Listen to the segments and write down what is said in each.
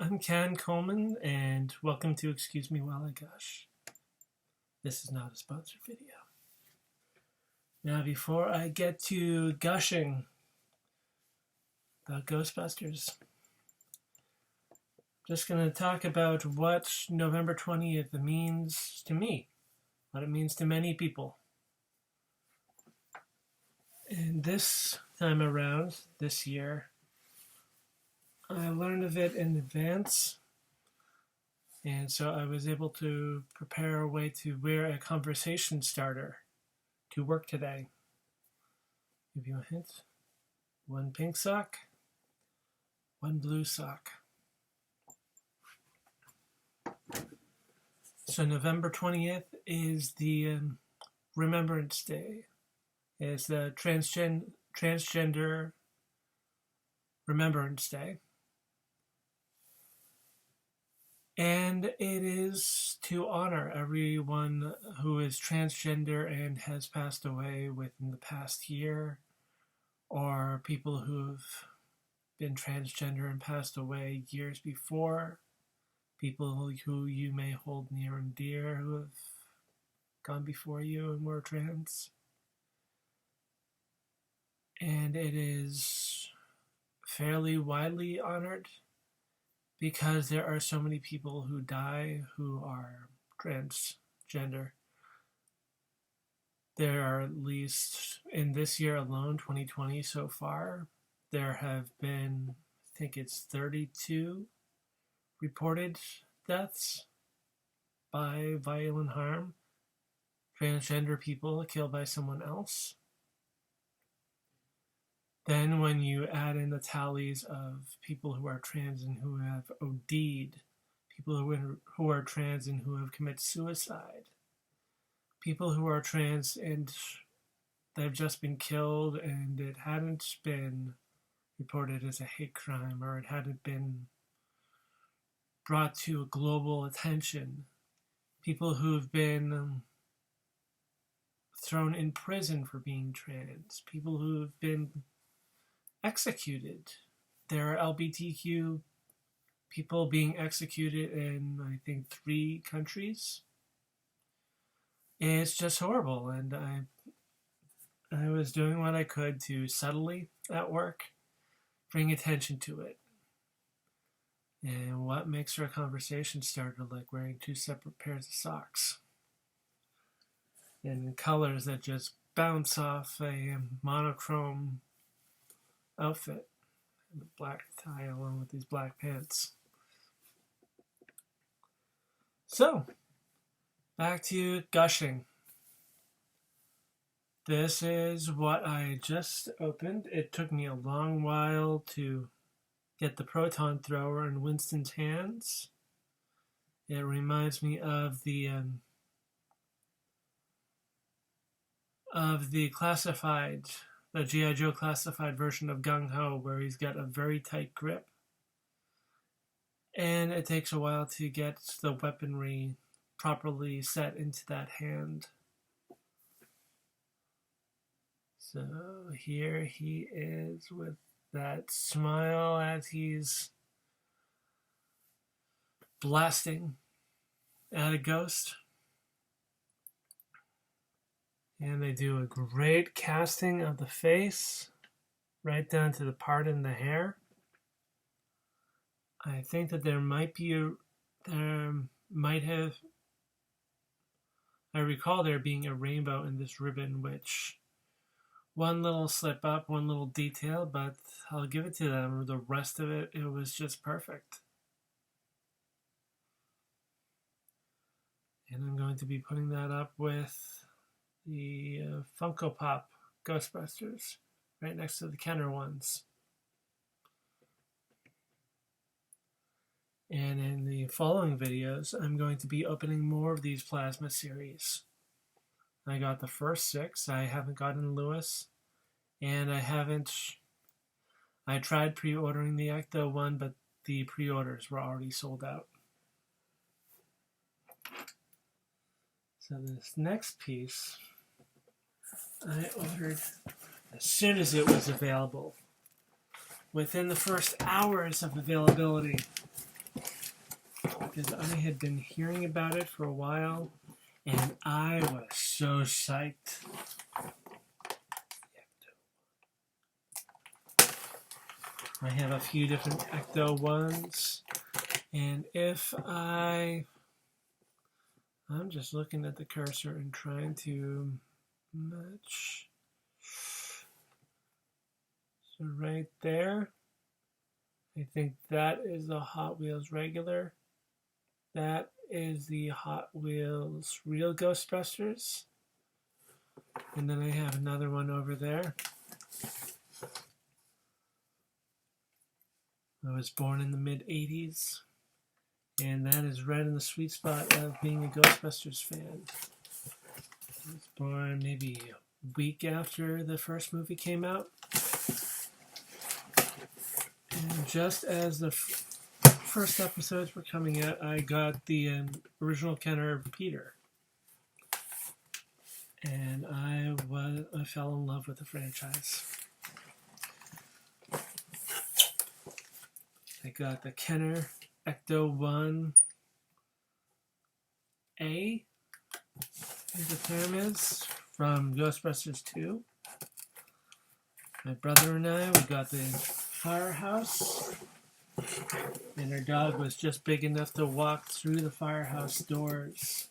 I'm Coleman, and welcome to Excuse Me While I Gush. This is not a sponsored video. Now, before I get to gushing about Ghostbusters, just going to talk about what November 20th means to me, what it means to many people. And this time around, this year, I learned of it in advance, and so I was able to prepare a way to wear a conversation starter to work today. Give you a hint. One pink sock, one blue sock. So November 20th is the Remembrance Day. It's the Transgender Remembrance Day. And it is to honor everyone who is transgender and has passed away within the past year, or people who've been transgender and passed away years before, people who you may hold near and dear who have gone before you and were trans. And it is fairly widely honored because there are so many people who die who are transgender. There are, at least in this year alone, 2020 so far, there have been, I think it's 32 reported deaths by violent harm. Transgender people killed by someone else. Then when you add in the tallies of people who are trans and who have OD'd, people who are trans and who have committed suicide, people who are trans and they've just been killed and it hadn't been reported as a hate crime or it hadn't been brought to global attention, people who've been thrown in prison for being trans, people who've been executed. There are LGBTQ people being executed in, I think, 3 countries. It's just horrible, and I was doing what I could to subtly, at work, bring attention to it. And what makes for a conversation starter like wearing 2 separate pairs of socks? And colors that just bounce off a monochrome outfit and a black tie along with these black pants. So, back to gushing. This is what I just opened. It took me a long while to get the proton thrower in Winston's hands. It reminds me of the classified, the G.I. Joe classified version of Gung Ho, where he's got a very tight grip. And it takes a while to get the weaponry properly set into that hand. So here he is with that smile as he's blasting at a ghost. And they do a great casting of the face, right down to the part in the hair. I think that I recall there being a rainbow in this ribbon, which one little slip up, one little detail, but I'll give it to them. The rest of it, it was just perfect. And I'm going to be putting that up with the Funko Pop Ghostbusters right next to the Kenner ones. And in the following videos, I'm going to be opening more of these Plasma Series. I got the first 6. I haven't gotten Lewis. And I tried pre-ordering the Ecto-1, but the pre-orders were already sold out. So this next piece I ordered as soon as it was available. Within the first hours of availability, because I had been hearing about it for a while, and I was so psyched. I have a few different Ecto-1s, and I'm just looking at the cursor and trying to match. So right there, I think that is the Hot Wheels regular. That is the Hot Wheels Real Ghostbusters. And then I have another one over there. I was born in the mid-'80s. And that is right in the sweet spot of being a Ghostbusters fan. I was born maybe a week after the first movie came out. And just as the first episodes were coming out, I got the original Kenner of Peter. And I fell in love with the franchise. I got the Kenner Ecto-1 A, as the term is, from Ghostbusters 2. My brother and I, we got the firehouse, and our dog was just big enough to walk through the firehouse doors.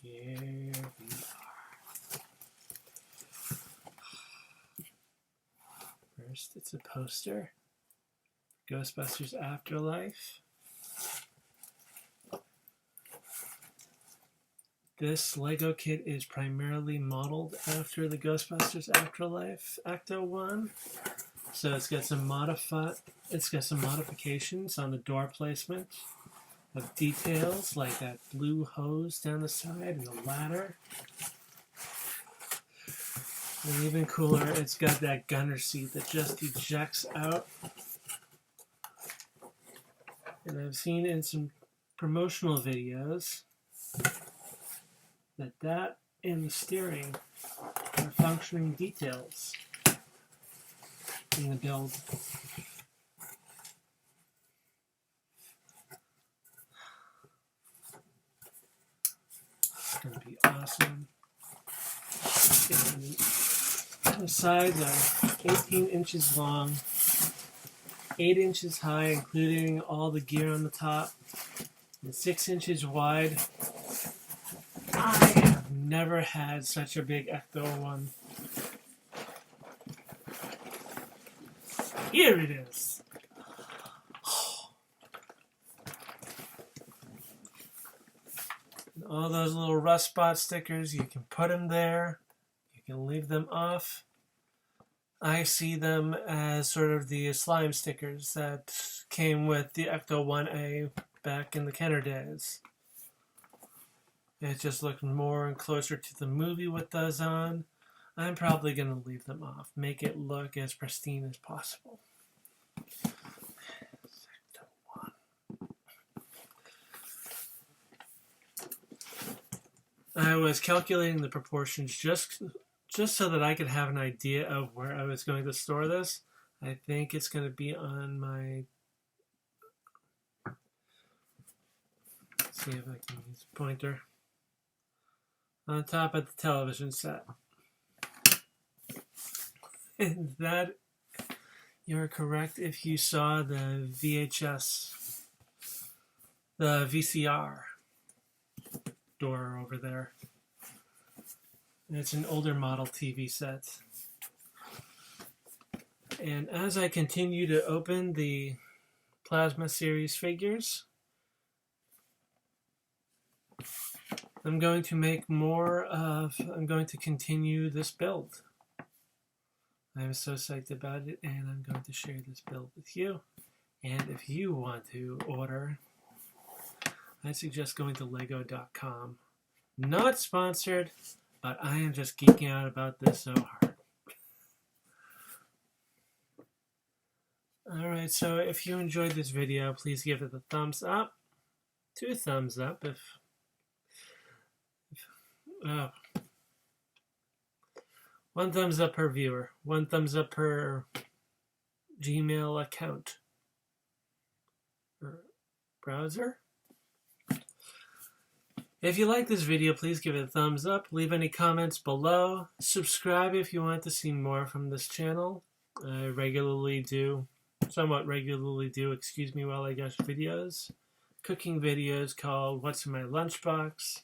Here we are. First, it's a poster. Ghostbusters Afterlife. This LEGO kit is primarily modeled after the Ghostbusters Afterlife Ecto-1. So it's got some modifications on the door placement of details like that blue hose down the side and the ladder. And even cooler, it's got that gunner seat that just ejects out. And I've seen in some promotional videos that and the steering are functioning details in the build. It's going to be awesome. And the sides are 18 inches long, 8 inches high, including all the gear on the top, and 6 inches wide. I have never had such a big Ecto-1. Here it is. And all those little rust spot stickers, you can put them there. You can leave them off. I see them as sort of the slime stickers that came with the Ecto-1A back in the Kenner days. It just looked more and closer to the movie with those on. I'm probably going to leave them off. Make it look as pristine as possible. I was calculating the proportions just so that I could have an idea of where I was going to store this. I think it's going to be on my... Let's see if I can use a pointer. On top of the television set. And that, you're correct if you saw the VHS, the VCR door over there. And it's an older model TV set. And as I continue to open the Plasma Series figures, I'm going to continue this build. I'm so psyched about it, and I'm going to share this build with you. And if you want to order, I suggest going to LEGO.com. Not sponsored, but I am just geeking out about this so hard. Alright, so if you enjoyed this video, please give it a thumbs up. 2 thumbs up if one thumbs up per viewer, 1 thumbs up per Gmail account. browser. If you like this video, please give it a thumbs up. Leave any comments below. Subscribe if you want to see more from this channel. I somewhat regularly do, while I gush videos. Cooking videos called What's in My Lunchbox.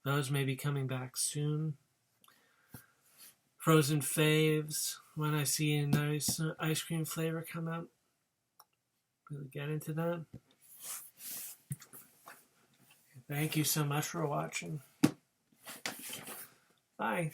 Those may be coming back soon. Frozen faves. When I see a nice ice cream flavor come out, really get into that. Thank you so much for watching. Bye.